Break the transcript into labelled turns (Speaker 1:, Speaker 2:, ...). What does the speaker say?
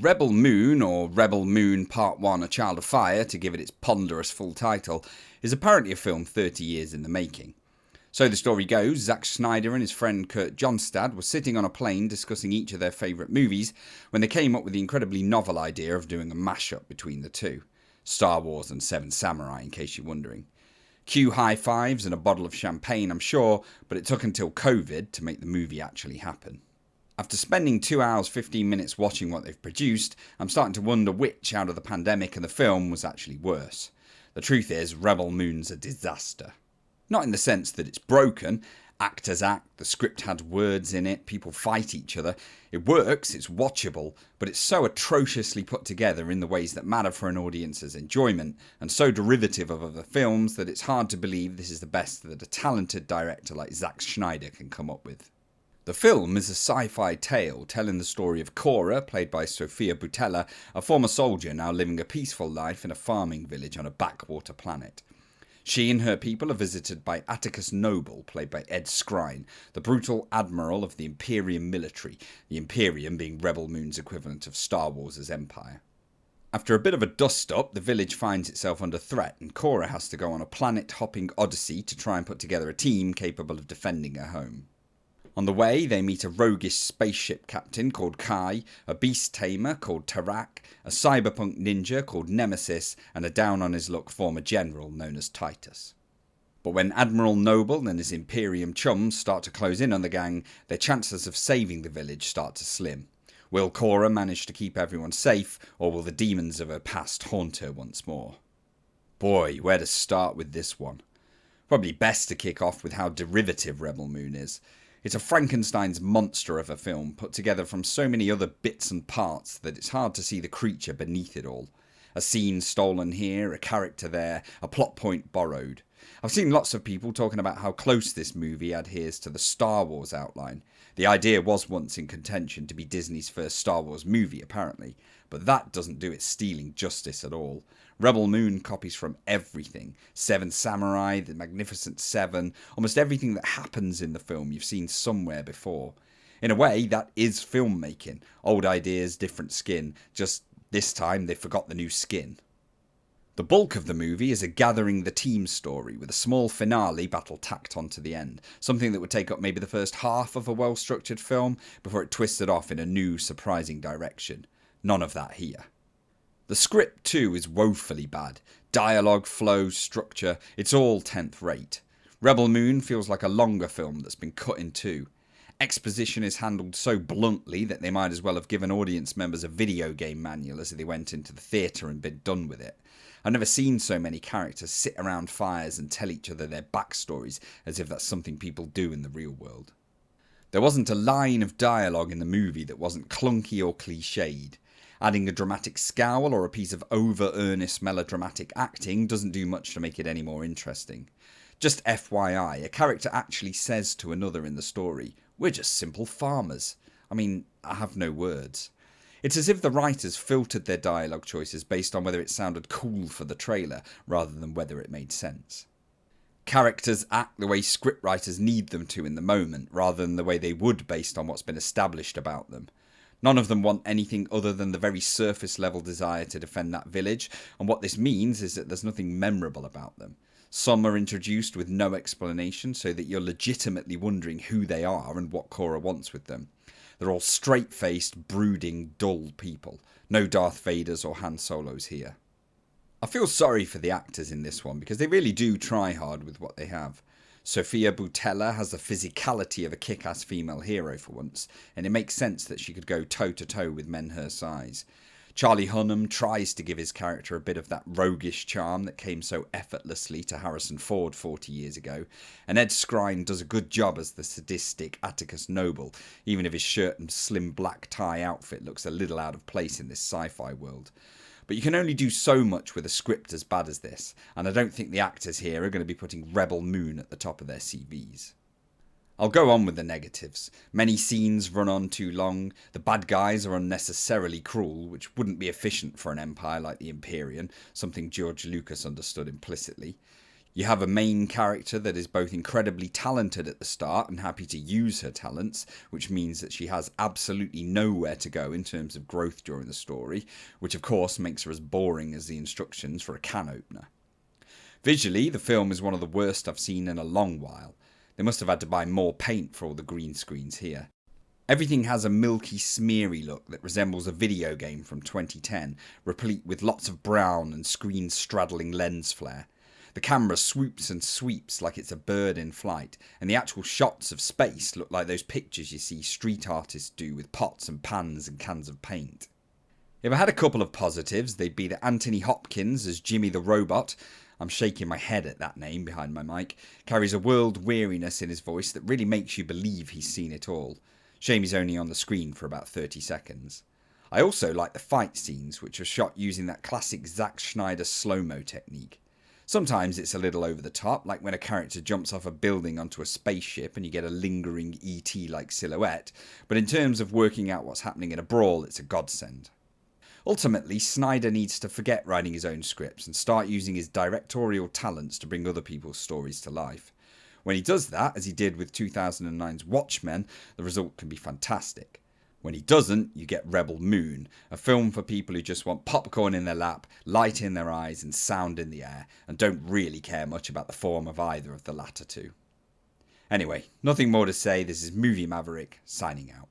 Speaker 1: Rebel Moon, or Rebel Moon Part 1 A Child of Fire, to give it its ponderous full title, is apparently a film 30 years in the making. So the story goes, Zack Snyder and his friend Kurt Johnstad were sitting on a plane discussing each of their favourite movies when they came up with the incredibly novel idea of doing a mashup between the two. Star Wars and Seven Samurai, in case you're wondering. Cue high fives and a bottle of champagne, I'm sure, but it took until COVID to make the movie actually happen. After spending 2 hours 15 minutes watching what they've produced, I'm starting to wonder which out of the pandemic and the film was actually worse. The truth is, Rebel Moon's a disaster. Not in the sense that it's broken, actors act, the script had words in it, people fight each other. It works, it's watchable, but it's so atrociously put together in the ways that matter for an audience's enjoyment, and so derivative of other films that it's hard to believe this is the best that a talented director like Zack Snyder can come up with. The film is a sci-fi tale telling the story of Cora, played by Sofia Boutella, a former soldier now living a peaceful life in a farming village on a backwater planet. She and her people are visited by Atticus Noble, played by Skrein, the brutal admiral of the Imperium military, the Imperium being Rebel Moon's equivalent of Star Wars' Empire. After a bit of a dust-up, the village finds itself under threat, and Cora has to go on a planet-hopping odyssey to try and put together a team capable of defending her home. On the way, they meet a roguish spaceship captain called Kai, a beast tamer called Tarak, a cyberpunk ninja called Nemesis, and a down-on-his-luck former general known as Titus. But when Admiral Noble and his Imperium chums start to close in on the gang, their chances of saving the village start to slim. Will Cora manage to keep everyone safe, or will the demons of her past haunt her once more? Boy, where to start with this one? Probably best to kick off with how derivative Rebel Moon is. It's a Frankenstein's monster of a film put together from so many other bits and parts that it's hard to see the creature beneath it all. A scene stolen here, a character there, a plot point borrowed. I've seen lots of people talking about how close this movie adheres to the Star Wars outline. The idea was once in contention to be Disney's first Star Wars movie, apparently, but that doesn't do it stealing justice at all. Rebel Moon copies from everything. Seven Samurai, The Magnificent Seven, almost everything that happens in the film you've seen somewhere before. In a way, that is filmmaking. Old ideas, different skin, just this time they forgot the new skin. The bulk of the movie is a gathering the team story with a small finale battle tacked onto the end, something that would take up maybe the first half of a well-structured film before it twisted off in a new, surprising direction. None of that here. The script too is woefully bad. Dialogue, flow, structure, it's all 10th rate. Rebel Moon feels like a longer film that's been cut in two. Exposition is handled so bluntly that they might as well have given audience members a video game manual as they went into the theatre and been done with it. I've never seen so many characters sit around fires and tell each other their backstories as if that's something people do in the real world. There wasn't a line of dialogue in the movie that wasn't clunky or cliched. Adding a dramatic scowl or a piece of over-earnest melodramatic acting doesn't do much to make it any more interesting. Just FYI, a character actually says to another in the story, "We're just simple farmers." I mean, I have no words. It's as if the writers filtered their dialogue choices based on whether it sounded cool for the trailer rather than whether it made sense. Characters act the way scriptwriters need them to in the moment rather than the way they would based on what's been established about them. None of them want anything other than the very surface level desire to defend that village, and what this means is that there's nothing memorable about them. Some are introduced with no explanation so that you're legitimately wondering who they are and what Cora wants with them. They're all straight-faced, brooding, dull people. No Darth Vaders or Han Solos here. I feel sorry for the actors in this one because they really do try hard with what they have. Sofia Boutella has the physicality of a kick-ass female hero for once, and it makes sense that she could go toe-to-toe with men her size. Charlie Hunnam tries to give his character a bit of that roguish charm that came so effortlessly to Harrison Ford 40 years ago, and Skrein does a good job as the sadistic Atticus Noble, even if his shirt and slim black tie outfit looks a little out of place in this sci-fi world. But you can only do so much with a script as bad as this, and I don't think the actors here are going to be putting Rebel Moon at the top of their CVs. I'll go on with the negatives. Many scenes run on too long, the bad guys are unnecessarily cruel, which wouldn't be efficient for an empire like the Imperium, something George Lucas understood implicitly. You have a main character that is both incredibly talented at the start and happy to use her talents, which means that she has absolutely nowhere to go in terms of growth during the story, which of course makes her as boring as the instructions for a can opener. Visually, the film is one of the worst I've seen in a long while. They must have had to buy more paint for all the green screens here. Everything has a milky, smeary look that resembles a video game from 2010, replete with lots of brown and screen-straddling lens flare. The camera swoops and sweeps like it's a bird in flight, and the actual shots of space look like those pictures you see street artists do with pots and pans and cans of paint. If I had a couple of positives, they'd be that Anthony Hopkins as Jimmy the Robot, I'm shaking my head at that name behind my mic, carries a world weariness in his voice that really makes you believe he's seen it all. Shame he's only on the screen for about 30 seconds. I also like the fight scenes, which are shot using that classic Zack Snyder slow-mo technique. Sometimes it's a little over the top, like when a character jumps off a building onto a spaceship and you get a lingering ET-like silhouette, but in terms of working out what's happening in a brawl, it's a godsend. Ultimately, Snyder needs to forget writing his own scripts and start using his directorial talents to bring other people's stories to life. When he does that, as he did with 2009's Watchmen, the result can be fantastic. When he doesn't, you get Rebel Moon, a film for people who just want popcorn in their lap, light in their eyes and sound in the air, and don't really care much about the form of either of the latter two. Anyway, nothing more to say. This is Movie Maverick, signing out.